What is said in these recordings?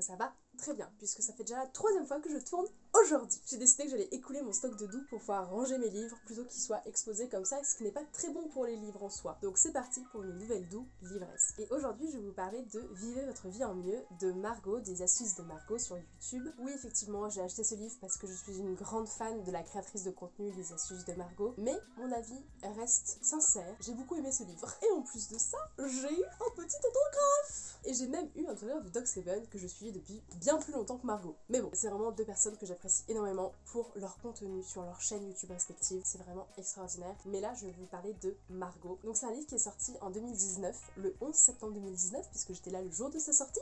moi ça va très bien, puisque ça fait déjà la 3e fois que je tourne aujourd'hui. J'ai décidé que j'allais écouler mon stock de doux pour pouvoir ranger mes livres plutôt qu'ils soient exposés comme ça, ce qui n'est pas très bon pour les livres en soi. Donc c'est parti pour une nouvelle doux livresse. Et aujourd'hui je vais vous parler de Vivez votre vie en mieux de Margot, des astuces de Margot sur YouTube. Oui effectivement j'ai acheté ce livre parce que je suis une grande fan de la créatrice de contenu des astuces de Margot, mais mon avis reste sincère, j'ai beaucoup aimé ce livre. Et en plus de ça, j'ai eu un petit autographe. Et j'ai même eu un autographe de Doc7 que je suis depuis bien plus longtemps que Margot. Mais bon, c'est vraiment deux personnes que j'apprécie énormément pour leur contenu sur leur chaîne YouTube respective. C'est vraiment extraordinaire. Mais là, je vais vous parler de Margot. Donc c'est un livre qui est sorti en 2019, le 11 septembre 2019, puisque j'étais là le jour de sa sortie.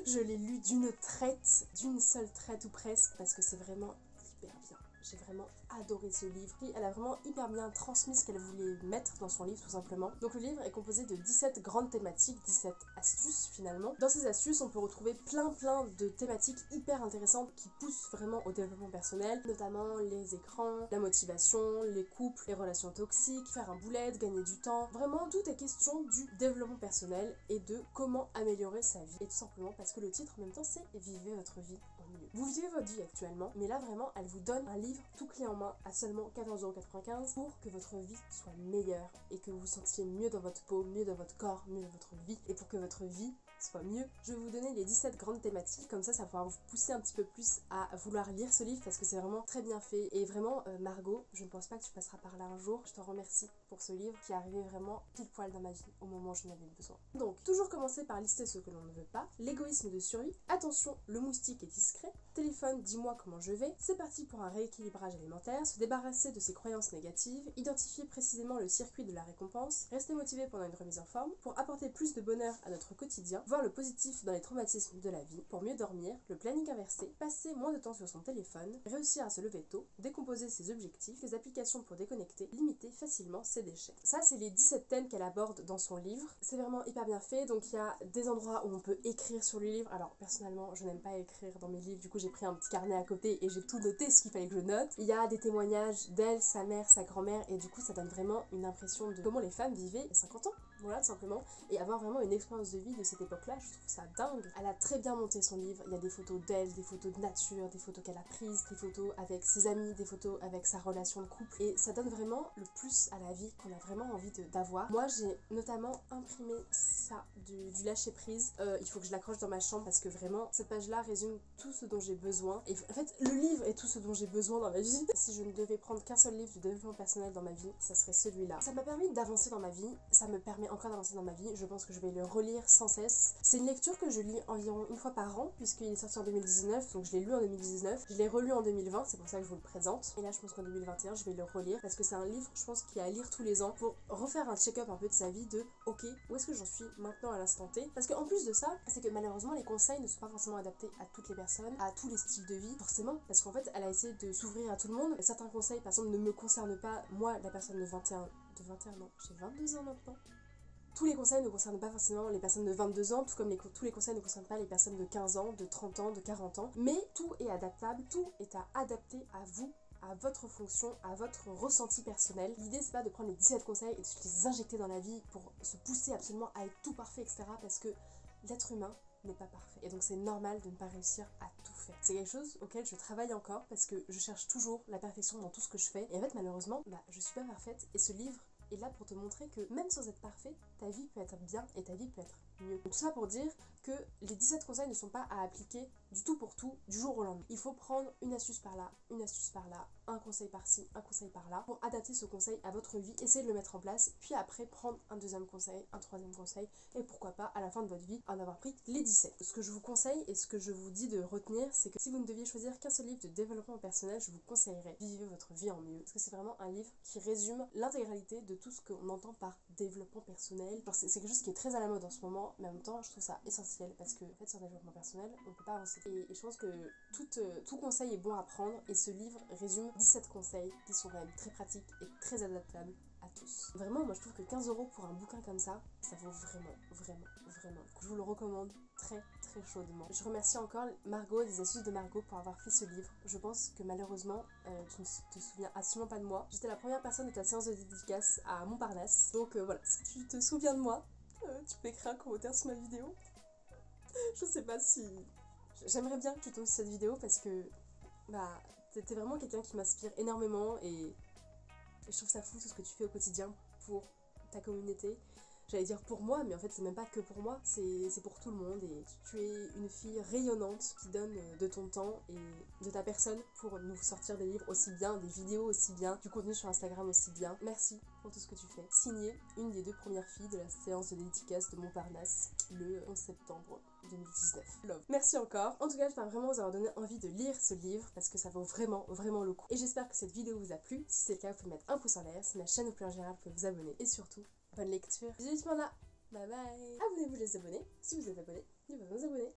Je l'ai lu d'une seule traite ou presque, parce que c'est vraiment hyper bien. J'ai vraiment adoré ce livre. Elle a vraiment hyper bien transmis ce qu'elle voulait mettre dans son livre tout simplement. Donc le livre est composé de 17 grandes thématiques, 17 astuces finalement. Dans ces astuces on peut retrouver plein de thématiques hyper intéressantes qui poussent vraiment au développement personnel, notamment les écrans, la motivation, les couples, les relations toxiques, faire un bullet, gagner du temps. Vraiment tout est question du développement personnel et de comment améliorer sa vie. Et tout simplement parce que le titre en même temps c'est Vivez votre vie en mieux. Vous vivez votre vie actuellement, mais là vraiment elle vous donne un livre tout clé en main à seulement 14,95 € pour que votre vie soit meilleure et que vous vous sentiez mieux dans votre peau, mieux dans votre corps, mieux dans votre vie. Et pour que votre vie soit mieux, je vais vous donner les 17 grandes thématiques, comme ça va pouvoir vous pousser un petit peu plus à vouloir lire ce livre parce que c'est vraiment très bien fait. Et vraiment Margot, je ne pense pas que tu passeras par là un jour. Je te remercie pour ce livre qui est arrivé vraiment pile poil dans ma vie au moment où j'en avais besoin. Donc toujours commencer par lister ce que l'on ne veut pas, l'égoïsme de survie, attention le moustique est discret, téléphone dis-moi comment je vais, c'est parti pour un rééquilibrage alimentaire, se débarrasser de ses croyances négatives, identifier précisément le circuit de la récompense, rester motivé pendant une remise en forme, pour apporter plus de bonheur à notre quotidien, voir le positif dans les traumatismes de la vie, pour mieux dormir, le planning inversé, passer moins de temps sur son téléphone, réussir à se lever tôt, décomposer ses objectifs, les applications pour déconnecter, limiter facilement ses déchets. Ça c'est les 17 thèmes qu'elle aborde dans son livre, c'est vraiment hyper bien fait, donc il y a des endroits où on peut écrire sur le livre. Alors personnellement je n'aime pas écrire dans mes livres, du coup j'ai pris un petit carnet à côté et j'ai tout noté ce qu'il fallait que je note. Il y a des témoignages d'elle, sa mère, sa grand-mère et du coup ça donne vraiment une impression de comment les femmes vivaient il y a 50 ans, voilà tout simplement, et avoir vraiment une expérience de vie de cette époque-là, je trouve ça dingue. Elle a très bien monté son livre, il y a des photos d'elle, des photos de nature, des photos qu'elle a prises, des photos avec ses amis, des photos avec sa relation de couple et ça donne vraiment le plus à la vie qu'on a vraiment envie d'avoir. Moi j'ai notamment imprimé ça, du lâcher prise, il faut que je l'accroche dans ma chambre parce que vraiment cette page-là résume tout ce dont j'ai besoin et en fait le livre est tout ce dont j'ai besoin dans ma vie. Si je ne devais prendre qu'un seul livre de développement personnel dans ma vie, ça serait celui-là. Ça m'a permis d'avancer dans ma vie, ça me permet encore d'avancer dans ma vie, je pense que je vais le relire sans cesse. C'est une lecture que je lis environ une fois par an puisqu'il est sorti en 2019, donc je l'ai lu en 2019, je l'ai relu en 2020, c'est pour ça que je vous le présente. Et là je pense qu'en 2021 je vais le relire parce que c'est un livre je pense qu'il y a à lire tous les ans pour refaire un check-up un peu de sa vie de ok, où est-ce que j'en suis maintenant à l'instant T. Parce qu'en plus de ça, c'est que malheureusement les conseils ne sont pas forcément adaptés à toutes les personnes, à tous les styles de vie, forcément, parce qu'en fait elle a essayé de s'ouvrir à tout le monde. Certains conseils par exemple ne me concernent pas, moi la personne de 21 ans, j'ai 22 ans maintenant. Tous les conseils ne concernent pas forcément les personnes de 22 ans, tout comme tous les conseils ne concernent pas les personnes de 15 ans, de 30 ans, de 40 ans. Mais tout est adaptable, tout est à adapter à vous, à votre fonction, à votre ressenti personnel. L'idée c'est pas de prendre les 17 conseils et de les injecter dans la vie pour se pousser absolument à être tout parfait, etc. Parce que l'être humain n'est pas parfait. Et donc c'est normal de ne pas réussir à tout faire. C'est quelque chose auquel je travaille encore parce que je cherche toujours la perfection dans tout ce que je fais. Et en fait malheureusement, je suis pas parfaite et ce livre est là pour te montrer que même sans être parfait, ta vie peut être bien et ta vie peut être mieux. Donc tout ça pour dire que les 17 conseils ne sont pas à appliquer du tout pour tout, du jour au lendemain. Il faut prendre une astuce par là, une astuce par là, un conseil par-ci, un conseil par-là, pour adapter ce conseil à votre vie, essayer de le mettre en place, puis après prendre un deuxième conseil, un troisième conseil, et pourquoi pas à la fin de votre vie en avoir pris les 17. Ce que je vous conseille et ce que je vous dis de retenir, c'est que si vous ne deviez choisir qu'un seul livre de développement personnel, je vous conseillerais Vivez votre vie en mieux. Parce que c'est vraiment un livre qui résume l'intégralité de tout ce qu'on entend par développement personnel. C'est quelque chose qui est très à la mode en ce moment, mais en même temps je trouve ça essentiel parce que en fait sur le développement personnel on ne peut pas avancer. Et je pense que tout conseil est bon à prendre et ce livre résume 17 conseils qui sont quand même très pratiques et très adaptables à tous. Vraiment moi je trouve que 15 € pour un bouquin comme ça vaut vraiment. Je vous le recommande très chaudement. Je remercie encore Margot, des astuces de Margot pour avoir fait ce livre. Je pense que malheureusement tu ne te souviens absolument pas de moi. J'étais la première personne de ta séance de dédicace à Montparnasse. Donc voilà, si tu te souviens de moi, tu peux écrire un commentaire sur ma vidéo. Je sais pas si... J'aimerais bien que tu tombes sur cette vidéo parce que... Bah, t'es vraiment quelqu'un qui m'inspire énormément et je trouve ça fou tout ce que tu fais au quotidien pour ta communauté. J'allais dire pour moi, mais en fait c'est même pas que pour moi, c'est pour tout le monde et tu es une fille rayonnante qui donne de ton temps et de ta personne pour nous sortir des livres aussi bien, des vidéos aussi bien, du contenu sur Instagram aussi bien. Merci pour tout ce que tu fais. Signée une des 2 premières filles de la séance de dédicace de Montparnasse le 11 septembre 2019. Love. Merci encore. En tout cas, j'espère vraiment vous avoir donné envie de lire ce livre parce que ça vaut vraiment, vraiment le coup. Et j'espère que cette vidéo vous a plu. Si c'est le cas, vous pouvez mettre un pouce en l'air. Si ma chaîne vous plaît en général, vous pouvez vous abonner. Et surtout, bonne lecture. Bisous, Mana. Bye bye. Abonnez-vous les abonnés. Si vous êtes abonné, n'oubliez pas de vous abonner.